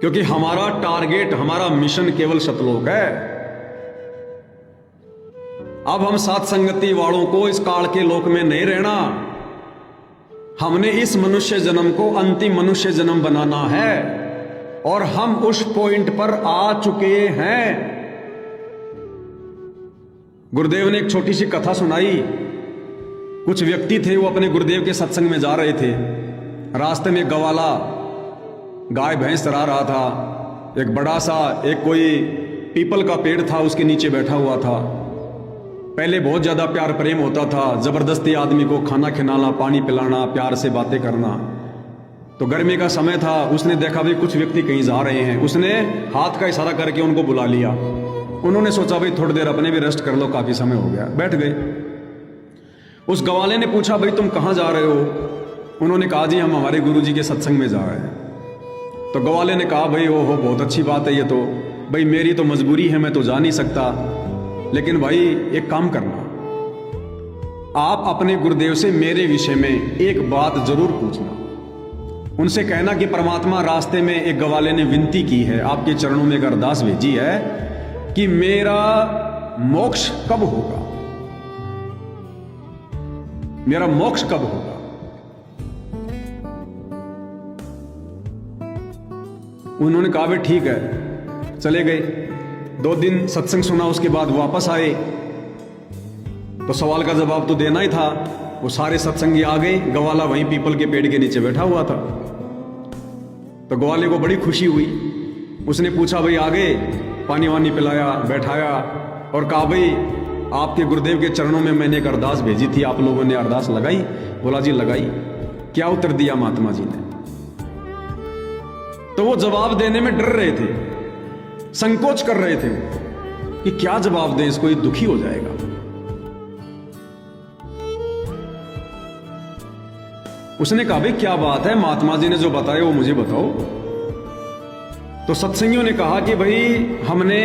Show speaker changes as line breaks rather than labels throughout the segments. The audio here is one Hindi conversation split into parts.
क्योंकि हमारा टारगेट, हमारा मिशन केवल सतलोक है। अब हम साथ संगति वालों को इस काल के लोक में नहीं रहना, हमने इस मनुष्य जन्म को अंतिम मनुष्य जन्म बनाना है और हम उस पॉइंट पर आ चुके हैं। गुरुदेव ने एक छोटी सी कथा सुनाई। कुछ व्यक्ति थे, वो अपने गुरुदेव के सत्संग में जा रहे थे। रास्ते में गवाला गाय भैंस चरा रहा था। एक बड़ा सा एक कोई पीपल का पेड़ था, उसके नीचे बैठा हुआ था। पहले बहुत ज्यादा प्यार प्रेम होता था, जबरदस्ती आदमी को खाना खिलाना, पानी पिलाना, प्यार से बातें करना। तो गर्मी का समय था, उसने देखा भाई कुछ व्यक्ति कहीं जा रहे हैं, उसने हाथ का इशारा करके उनको बुला लिया। उन्होंने सोचा भाई थोड़ी देर अपने भी रेस्ट कर लो, काफी समय हो गया, बैठ गए। उस गवाले ने पूछा भाई तुम कहां जा रहे हो? उन्होंने कहा जी हम हमारे गुरुजी के सत्संग में जा रहे हैं। तो गवाले ने कहा भाई ओहो बहुत अच्छी बात है ये तो, भाई मेरी तो मजबूरी है, मैं तो जा नहीं सकता, लेकिन भाई एक काम करना, आप अपने गुरुदेव से मेरे विषय में एक बात जरूर पूछना। उनसे कहना कि परमात्मा रास्ते में एक गवाले ने विनती की है, आपके चरणों में एक अरदास भेजी है कि मेरा मोक्ष कब होगा, मेरा मोक्ष कब होगा। उन्होंने कहा भाई ठीक है, चले गए। 2 दिन सत्संग सुना, उसके बाद वापस आए। तो सवाल का जवाब तो देना ही था। वो सारे सत्संगी आ गए, गवाला वहीं पीपल के पेड़ के नीचे बैठा हुआ था। तो ग्वाले को बड़ी खुशी हुई। उसने पूछा भाई आ गए? पानी वानी पिलाया, बैठाया और कहा भाई आपके गुरुदेव के चरणों में मैंने एक अरदास भेजी थी, आप लोगों ने अरदास लगाई? बोला जी लगाई। क्या उत्तर दिया महात्मा जी ने? तो वो जवाब देने में डर रहे थे, संकोच कर रहे थे कि क्या जवाब दें इसको, ये दुखी हो जाएगा। उसने कहा भाई क्या बात है, महात्मा जी ने जो बताया वो मुझे बताओ। तो सत्संगियों ने कहा कि भाई हमने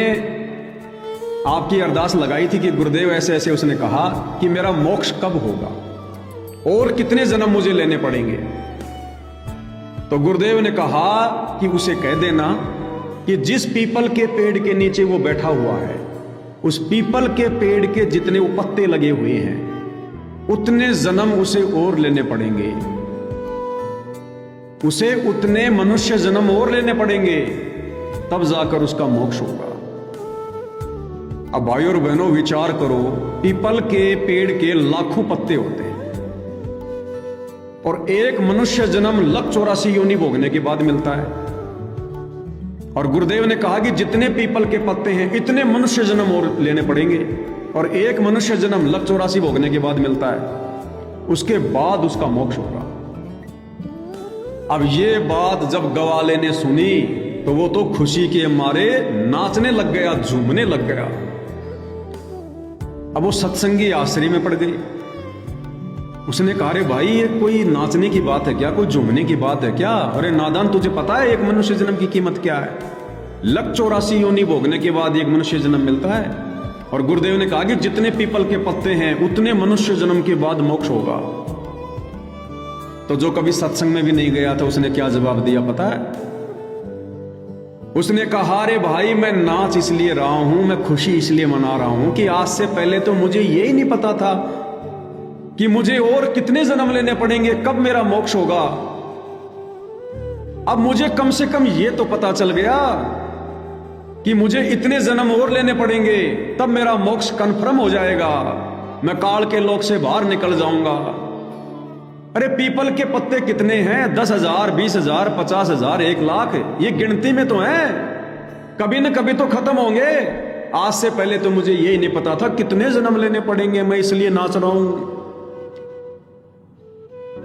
आपकी अरदास लगाई थी कि गुरुदेव ऐसे ऐसे, उसने कहा कि मेरा मोक्ष कब होगा और कितने जन्म मुझे लेने पड़ेंगे। तो गुरुदेव ने कहा कि उसे कह देना कि जिस पीपल के पेड़ के नीचे वो बैठा हुआ है, उस पीपल के पेड़ के जितने वो पत्ते लगे हुए हैं उतने जन्म उसे और लेने पड़ेंगे, उसे उतने मनुष्य जन्म और लेने पड़ेंगे, तब जाकर उसका मोक्ष होगा। अब भाइयों और बहनों विचार करो, पीपल के पेड़ के लाखों पत्ते होते हैं और एक मनुष्य जन्म 184 योनि भोगने के बाद मिलता है। और गुरुदेव ने कहा कि जितने पीपल के पत्ते हैं इतने मनुष्य जन्म और लेने पड़ेंगे और एक मनुष्य जन्म 184 भोगने के बाद मिलता है, उसके बाद उसका मोक्ष होगा। अब ये बात जब गवाले ने सुनी तो वो तो खुशी के मारे नाचने लग गया, झूमने लग गया। अब वो सत्संगी आश्चर्य में पड़ गई। उसने कहा रे भाई ये कोई नाचने की बात है क्या, कोई झूमने की बात है क्या? अरे नादान, तुझे पता है एक मनुष्य जन्म की कीमत क्या है? 184 योनि भोगने के बाद एक मनुष्य जन्म मिलता है। और गुरुदेव ने कहा कि जितने पीपल के पत्ते हैं उतने मनुष्य जन्म के बाद मोक्ष होगा। तो जो कभी सत्संग में भी नहीं गया था उसने क्या जवाब दिया पता है? उसने कहा रे भाई मैं नाच इसलिए रहा हूं, मैं खुशी इसलिए मना रहा हूं कि आज से पहले तो मुझे यही नहीं पता था कि मुझे और कितने जन्म लेने पड़ेंगे, कब मेरा मोक्ष होगा। अब मुझे कम से कम ये तो पता चल गया कि मुझे इतने जन्म और लेने पड़ेंगे, तब मेरा मोक्ष कन्फर्म हो जाएगा, मैं काल के लोक से बाहर निकल जाऊंगा। अरे पीपल के पत्ते कितने हैं? 10,000, 20,000, 50,000, 1,00,000, ये गिनती में तो हैं, कभी न कभी तो खत्म होंगे। आज से पहले तो मुझे यही नहीं पता था कितने जन्म लेने पड़ेंगे, मैं इसलिए नाच रहा हूं।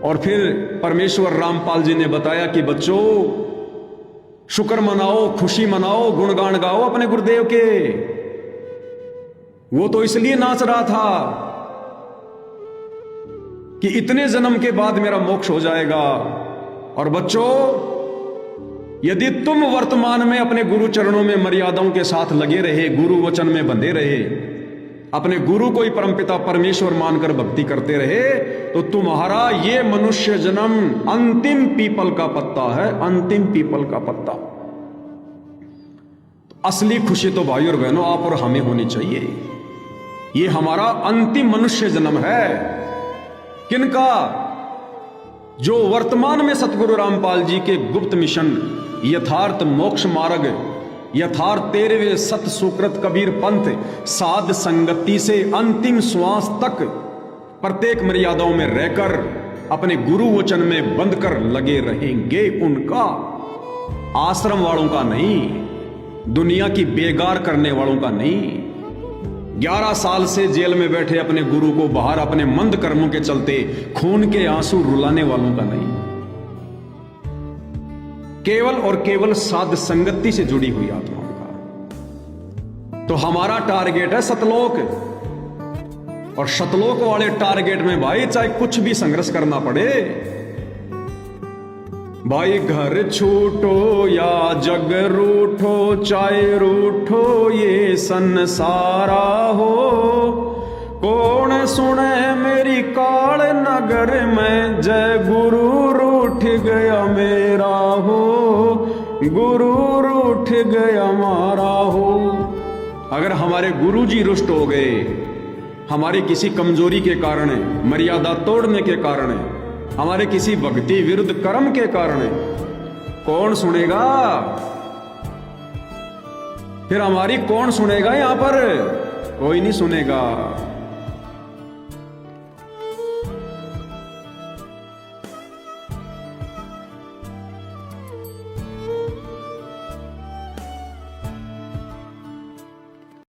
और फिर परमेश्वर रामपाल जी ने बताया कि बच्चों शुक्र मनाओ, खुशी मनाओ, गुणगान गाओ अपने गुरुदेव के। वो तो इसलिए नाच रहा था कि इतने जन्म के बाद मेरा मोक्ष हो जाएगा। और बच्चों यदि तुम वर्तमान में अपने गुरु चरणों में मर्यादाओं के साथ लगे रहे, गुरु वचन में बंधे रहे, अपने गुरु को ही परमपिता परमेश्वर मानकर भक्ति करते रहे, तो तुम्हारा ये मनुष्य जन्म अंतिम पीपल का पत्ता है, अंतिम पीपल का पत्ता। असली खुशी तो भाई और बहनों आप और हमें होनी चाहिए। ये हमारा अंतिम मनुष्य जन्म है। किनका? जो वर्तमान में सतगुरु रामपाल जी के गुप्त मिशन यथार्थ मोक्ष मार्ग, यथार्थ 13वें सत सुकृत कबीर पंथ साध संगति से अंतिम श्वास तक प्रत्येक मर्यादाओं में रहकर अपने गुरु वचन में बंधकर लगे रहेंगे। उनका, आश्रम वालों का नहीं, दुनिया की बेगार करने वालों का नहीं। 11 साल से जेल में बैठे अपने गुरु को बाहर अपने मंद कर्मों के चलते खून के आंसू रुलाने वालों का नहीं। केवल और केवल साध संगति से जुड़ी हुई आत्माओं का। तो हमारा टारगेट है सतलोक, और सतलोक वाले टारगेट में भाई चाहे कुछ भी संघर्ष करना पड़े, भाई घर छूटो या जग रूठो, चाहे रूठो ये संसारा हो। कौन सुने मेरी काल नगर में, जय गुरु रूठ गया मेरा हो, गुरु रूठ गया मारा हो। अगर हमारे गुरु जी रुष्ट हो गए, हमारी किसी कमजोरी के कारण, मर्यादा तोड़ने के कारण, हमारे किसी भक्ति विरुद्ध कर्म के कारण, कौन सुनेगा? फिर हमारी कौन सुनेगा? यहां पर कोई नहीं सुनेगा।